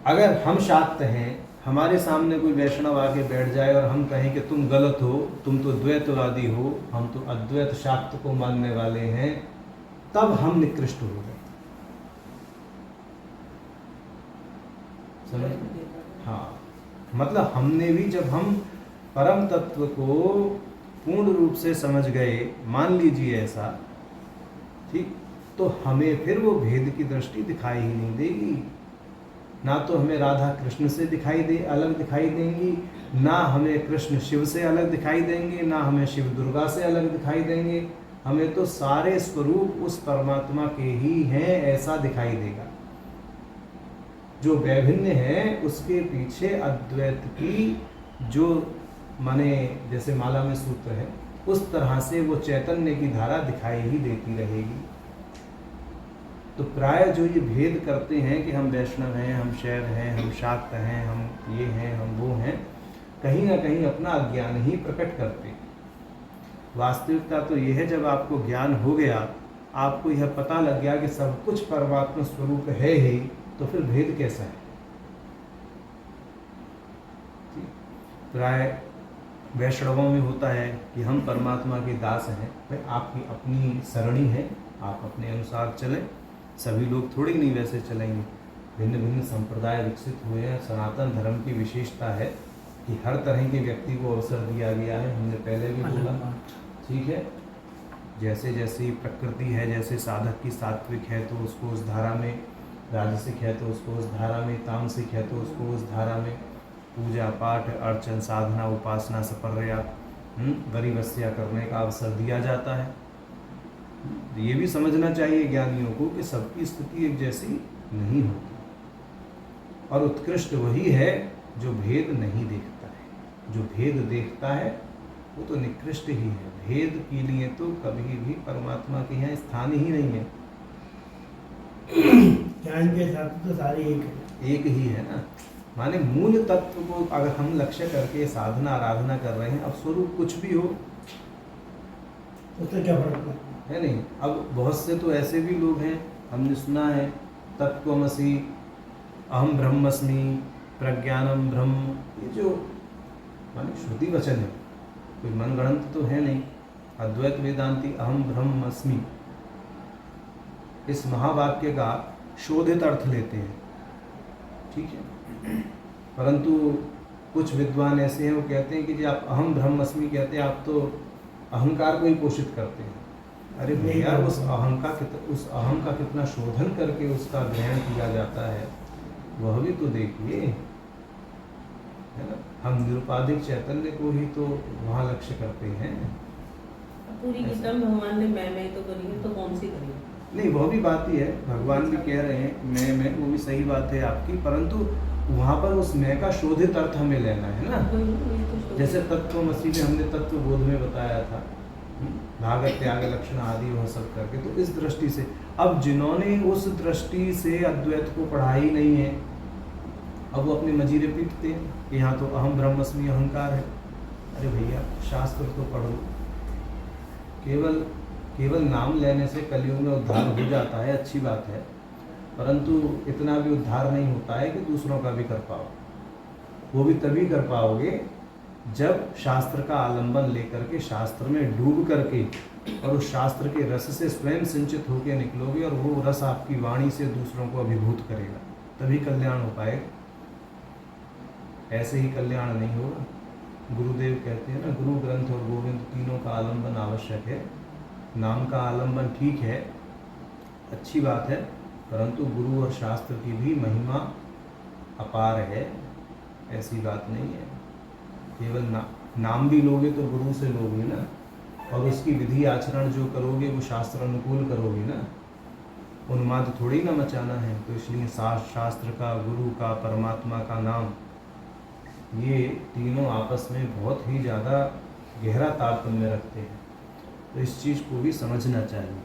अगर हम शाक्त हैं, हमारे सामने कोई वैष्णव आके बैठ जाए और हम कहें कि तुम गलत हो, तुम तो द्वैतवादी हो, हम तो अद्वैत शाक्त को मानने वाले हैं, तब हम निकृष्ट हो गए। समझ? हाँ, मतलब हमने भी, जब हम परम तत्व को पूर्ण रूप से समझ गए, मान लीजिए ऐसा, ठीक, तो हमें फिर वो भेद की दृष्टि दिखाई ही नहीं देगी। ना तो हमें राधा कृष्ण से अलग दिखाई देंगी, ना हमें कृष्ण शिव से अलग दिखाई देंगे, ना हमें शिव दुर्गा से अलग दिखाई देंगे। हमें तो सारे स्वरूप उस परमात्मा के ही हैं ऐसा दिखाई देगा। जो वैभिन्न है उसके पीछे अद्वैत की जो माने जैसे माला में सूत्र है, उस तरह से वो चैतन्य की धारा दिखाई ही देती रहेगी। तो प्राय जो ये भेद करते हैं कि हम वैष्णव हैं, हम शैव हैं, हम शाक्त हैं, हम ये हैं, हम वो हैं, कहीं ना कहीं अपना अज्ञान ही प्रकट करते हैं। वास्तविकता तो ये है, जब आपको ज्ञान हो गया, आपको यह पता लग गया कि सब कुछ परमात्मा स्वरूप है ही, तो फिर भेद कैसा है? प्राय वैष्णवों में होता है कि हम परमात्मा के दास हैं। भाई आपकी अपनी सरणी है, आप अपने अनुसार चलें। सभी लोग थोड़ी नहीं वैसे चलेंगे। भिन्न भिन्न संप्रदाय विकसित हुए हैं। सनातन धर्म की विशेषता है कि हर तरह के व्यक्ति को अवसर दिया गया है। हमने पहले भी बोला, ठीक है, जैसे जैसी प्रकृति है, जैसे साधक की सात्विक है तो उसको उस धारा में, राजसिक है तो उसको उस धारा में, तामसिक है तो उसको उस धारा में, पूजा पाठ अर्चन साधना उपासना सपर्या वरीवस्या करने का अवसर दिया जाता है। ये भी समझना चाहिए ज्ञानियों को कि सबकी स्थिति एक जैसी नहीं होती, और उत्कृष्ट वही है जो भेद नहीं देखता है। जो भेद देखता है वो तो निकृष्ट ही है। भेद के लिए तो कभी भी परमात्मा के यहाँ स्थान ही नहीं है। ज्ञान के हिसाब से तो सारे एक ही है ना। माने मूल तत्व को अगर हम लक्ष्य करके साधना आराधना कर रहे हैं, अब स्वरूप कुछ भी हो, उससे क्या फर्क पड़ता है नहीं। अब बहुत से तो ऐसे भी लोग हैं, हमने सुना है तत्त्वमसि, अहम ब्रह्मस्मि, प्रज्ञानम ब्रह्म, ये जो माने श्रुति वचन है, कोई मनगढ़ंत तो है नहीं। अद्वैत वेदांती अहम ब्रह्मस्मि इस महावाक्य का शोधित अर्थ लेते हैं, ठीक है। परंतु कुछ विद्वान ऐसे हैं, वो कहते हैं कि जी आप अहम ब्रह्मस्मि कहते हैं, आप तो अहंकार को ही पोषित करते हैं। अरे भैया, उस अहम का कितना शोधन करके उसका ग्रहण किया जाता है, वह भी तो देखिए, है ना। हम निरुपाधिक चैतन्य को ही तो वहाँ लक्ष्य करते हैं। पूरी किताब भगवान ने मैं तो करी है, तो कौन सी करी है? नहीं, वह भी बात ही है, भगवान भी कह रहे हैं मैं, वो भी सही बात है आपकी, परंतु वहाँ पर उस मैं का शोधित अर्थ हमें लेना है ना। जैसे तत्वमसि में हमने तत्वबोध में बताया था, भाग त्याग लक्षण आदि वह सब करके, तो इस दृष्टि से अब जिन्होंने उस दृष्टि से अद्वैत को पढ़ा ही नहीं है, अब वो अपने मजीरे पीटते हैं कि यहाँ तो अहम ब्रह्मस्मि अहंकार है। अरे भैया, शास्त्र तो पढ़ो। केवल नाम लेने से कलयुग में उद्धार हो जाता है, अच्छी बात है, परंतु इतना भी उद्धार नहीं होता है कि दूसरों का भी कर पाओ। वो भी तभी कर पाओगे जब शास्त्र का आलंबन लेकर के, शास्त्र में डूब करके, और उस शास्त्र के रस से स्वयं सिंचित होकर निकलोगे, और वो रस आपकी वाणी से दूसरों को अभिभूत करेगा, तभी कल्याण हो पाएगा। ऐसे ही कल्याण नहीं होगा। गुरुदेव कहते हैं ना, गुरु ग्रंथ और गोविंद तीनों का आलंबन आवश्यक है। नाम का आलंबन ठीक है, अच्छी बात है, परंतु गुरु और शास्त्र की भी महिमा अपार है, ऐसी बात नहीं है। केवल नाम भी लोगे तो गुरु से लोगे ना, और उसकी विधि आचरण जो करोगे वो शास्त्र अनुकूल करोगे ना, उन्माद थोड़ी ना मचाना है। तो इसलिए शास्त्र का, गुरु का, परमात्मा का नाम, ये तीनों आपस में बहुत ही ज़्यादा गहरा तारतम्य रखते हैं। तो इस चीज़ को भी समझना चाहिए।